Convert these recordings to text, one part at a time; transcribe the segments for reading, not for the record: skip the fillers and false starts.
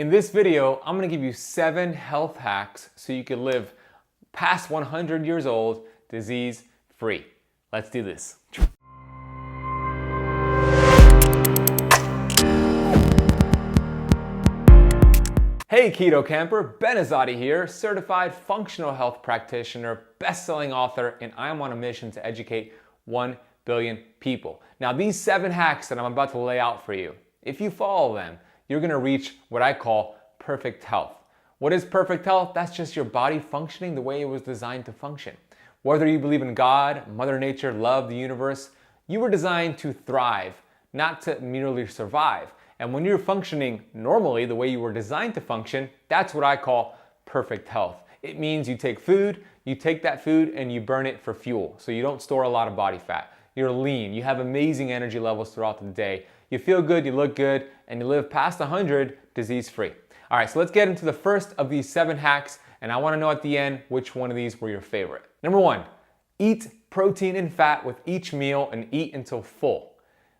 In this video, I'm going to give you 7 health hacks so you can live past 100 years old disease-free. Let's do this. Hey Keto Camper, Ben Azadi here, certified functional health practitioner, best-selling author, and I'm on a mission to educate 1 billion people. Now these 7 hacks that I'm about to lay out for you, if you follow them, you're gonna reach what I call perfect health. What is perfect health? That's just your body functioning the way it was designed to function. Whether you believe in God, Mother Nature, love, the universe, you were designed to thrive, not to merely survive. And when you're functioning normally the way you were designed to function, that's what I call perfect health. It means you take food, you take that food and you burn it for fuel. So you don't store a lot of body fat. You're lean, you have amazing energy levels throughout the day. You feel good, you look good, and you live past 100 disease-free. All right, so let's get into the first of these 7 hacks, and I wanna know at the end which one of these were your favorite. Number 1, eat protein and fat with each meal and eat until full.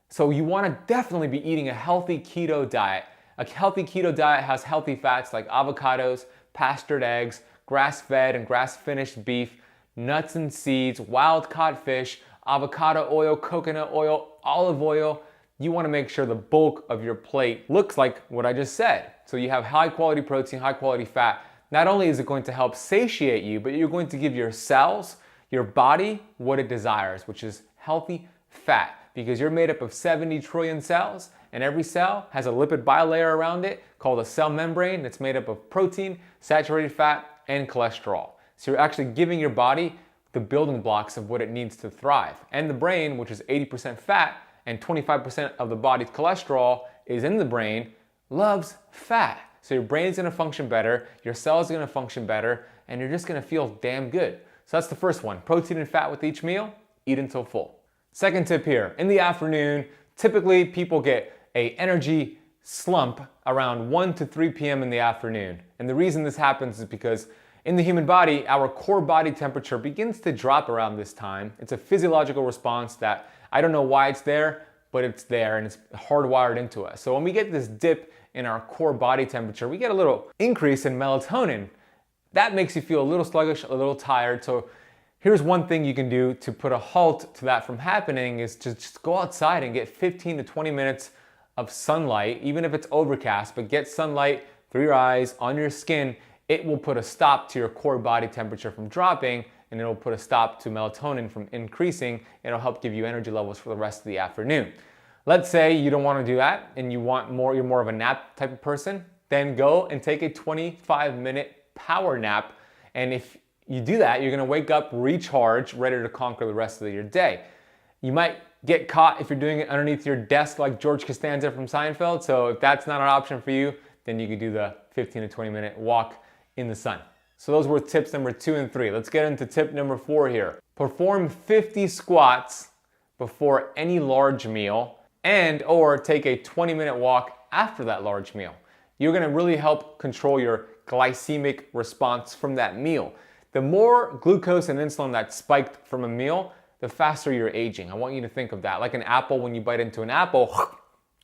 So you want to definitely be eating a healthy keto diet. A healthy keto diet has healthy fats like avocados, pastured eggs, grass-fed and grass-finished beef, nuts and seeds, wild-caught fish, avocado oil, coconut oil, olive oil. You want to make sure the bulk of your plate looks like what I just said. So you have high-quality protein, high-quality fat. Not only is it going to help satiate you, but you're going to give your cells, your body, what it desires, which is healthy fat. Because you're made up of 70 trillion cells, and every cell has a lipid bilayer around it called a cell membrane that's made up of protein, saturated fat, and cholesterol. So you're actually giving your body the building blocks of what it needs to thrive. And the brain, which is 80% fat and 25% of the body's cholesterol is in the brain, loves fat. So your brain's gonna function better, your cells are gonna function better, and you're just gonna feel damn good. So that's the first one, protein and fat with each meal, eat until full. Second tip here, in the afternoon, typically people get an energy slump around 1 to 3 p.m. in the afternoon. And the reason this happens is because in the human body, our core body temperature begins to drop around this time. It's a physiological response that I don't know why it's there, but it's there and it's hardwired into us. So when we get this dip in our core body temperature, we get a little increase in melatonin. That makes you feel a little sluggish, a little tired. So here's one thing you can do to put a halt to that from happening is to just go outside and get 15 to 20 minutes of sunlight, even if it's overcast, but get sunlight through your eyes, on your skin. It will put a stop to your core body temperature from dropping, and it'll put a stop to melatonin from increasing. It'll help give you energy levels for the rest of the afternoon. Let's say you don't want to do that and you're more of a nap type of person, then go and take a 25-minute power nap. And if you do that, you're gonna wake up, recharge, ready to conquer the rest of your day. You might get caught if you're doing it underneath your desk like George Costanza from Seinfeld, so if that's not an option for you, then you could do the 15 to 20 minute walk in the sun. So those were tips number 2 and 3. Let's get into tip number 4 here. Perform 50 squats before any large meal and or take a 20-minute walk after that large meal. You're gonna really help control your glycemic response from that meal. The more glucose and insulin that's spiked from a meal, the faster you're aging. I want you to think of that. Like an apple, when you bite into an apple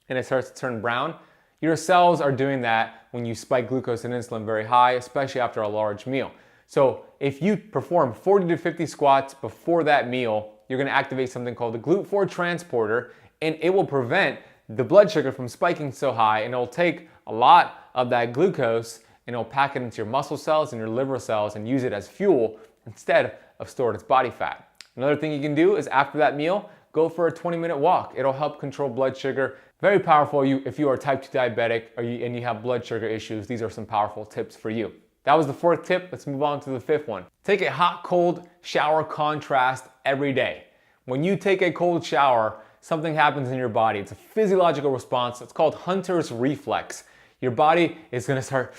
and it starts to turn brown, your cells are doing that when you spike glucose and insulin very high, especially after a large meal. So if you perform 40 to 50 squats before that meal, you're gonna activate something called the GLUT4 transporter, and it will prevent the blood sugar from spiking so high, and it'll take a lot of that glucose and it'll pack it into your muscle cells and your liver cells and use it as fuel instead of stored as body fat. Another thing you can do is after that meal, go for a 20-minute walk. It'll help control blood sugar. Very powerful if you are type 2 diabetic and you have blood sugar issues. These are some powerful tips for you. That was the 4th tip. Let's move on to the 5th one. Take a hot-cold shower contrast every day. When you take a cold shower, something happens in your body. It's a physiological response. It's called Hunter's reflex. Your body is gonna start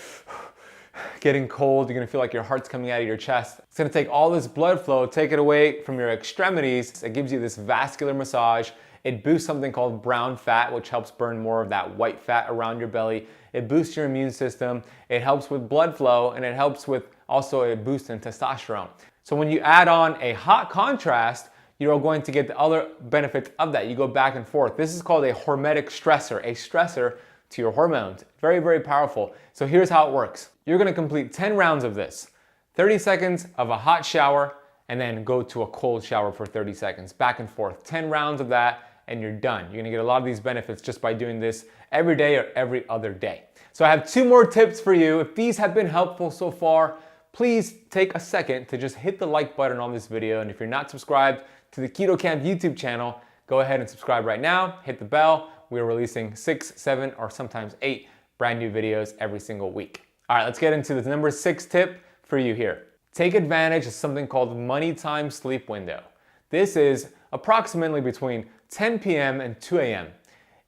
getting cold. You're gonna feel like your heart's coming out of your chest. It's gonna take all this blood flow, take it away from your extremities. It gives you this vascular massage. It boosts something called brown fat, which helps burn more of that white fat around your belly. It boosts your immune system. It helps with blood flow, and it helps with also a boost in testosterone. So when you add on a hot contrast, you're going to get the other benefits of that. You go back and forth. This is called a hormedic stressor. A stressor to your hormones. Very, very powerful. So here's how it works. You're gonna complete 10 rounds of this. 30 seconds of a hot shower, and then go to a cold shower for 30 seconds, back and forth. 10 rounds of that, and you're done. You're gonna get a lot of these benefits just by doing this every day or every other day. So I have 2 more tips for you. If these have been helpful so far, please take a second to just hit the like button on this video. And if you're not subscribed to the Keto Camp YouTube channel, go ahead and subscribe right now, hit the bell. We're releasing 6, 7, or sometimes 8 brand new videos every single week. All right, let's get into the number 6 tip for you here. Take advantage of something called money time sleep window. This is approximately between 10 p.m. and 2 a.m.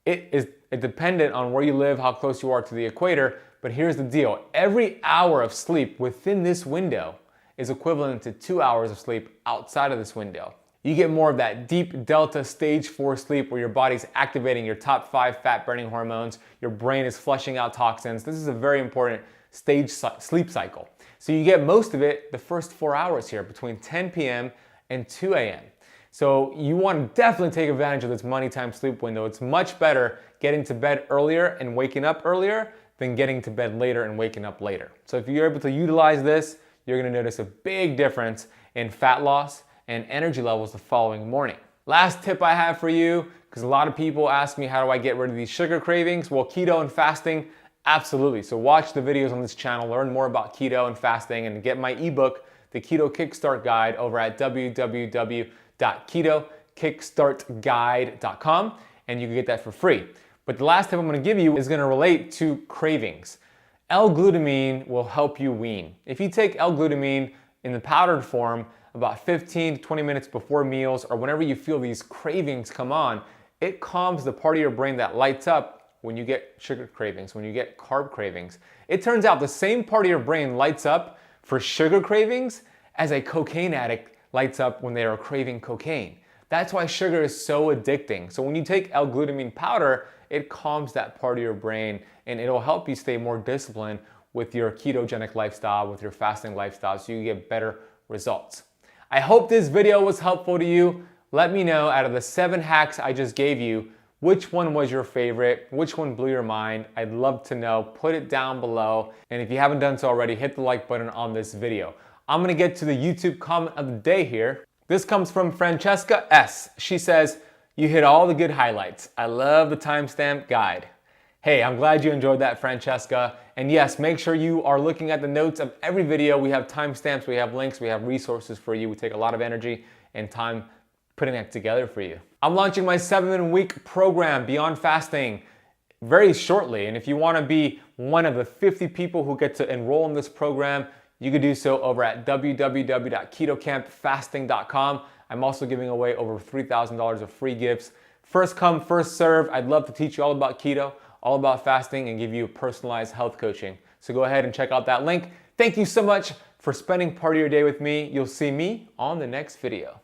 It is dependent on where you live, how close you are to the equator, but here's the deal. Every hour of sleep within this window is equivalent to 2 hours of sleep outside of this window. You get more of that deep delta stage 4 sleep where your body's activating your top 5 fat burning hormones, your brain is flushing out toxins. This is a very important sleep cycle. So you get most of it the first 4 hours here between 10 p.m. and 2 a.m. So you want to definitely take advantage of this money time sleep window. It's much better getting to bed earlier and waking up earlier than getting to bed later and waking up later. So if you're able to utilize this, you're going to notice a big difference in fat loss and energy levels the following morning. Last tip I have for you, because a lot of people ask me how do I get rid of these sugar cravings? Well, keto and fasting, absolutely. So watch the videos on this channel, learn more about keto and fasting, and get my ebook, the Keto Kickstart Guide, over at www.ketokickstartguide.com, and you can get that for free. But the last tip I'm going to give you is going to relate to cravings. L-glutamine will help you wean. If you take L-glutamine in the powdered form about 15 to 20 minutes before meals or whenever you feel these cravings come on, it calms the part of your brain that lights up when you get sugar cravings, when you get carb cravings. It turns out the same part of your brain lights up for sugar cravings as a cocaine addict lights up when they are craving cocaine. That's why sugar is so addicting. So when you take L-glutamine powder, it calms that part of your brain and it'll help you stay more disciplined with your ketogenic lifestyle, with your fasting lifestyle, so you get better results. I hope this video was helpful to you. Let me know, out of the 7 hacks I just gave you, which one was your favorite? Which one blew your mind? I'd love to know. Put it down below. And if you haven't done so already, hit the like button on this video. I'm gonna get to the YouTube comment of the day here. This comes from Francesca S. She says, "You hit all the good highlights. I love the timestamp guide." Hey, I'm glad you enjoyed that, Francesca. And yes, make sure you are looking at the notes of every video. We have timestamps, we have links, we have resources for you. We take a lot of energy and time putting that together for you. I'm launching my 7-week program, Beyond Fasting, very shortly. And if you want to be one of the 50 people who get to enroll in this program, you can do so over at www.ketocampfasting.com. I'm also giving away over $3,000 of free gifts. First come, first serve. I'd love to teach you all about keto, all about fasting, and give you personalized health coaching. So go ahead and check out that link. Thank you so much for spending part of your day with me. You'll see me on the next video.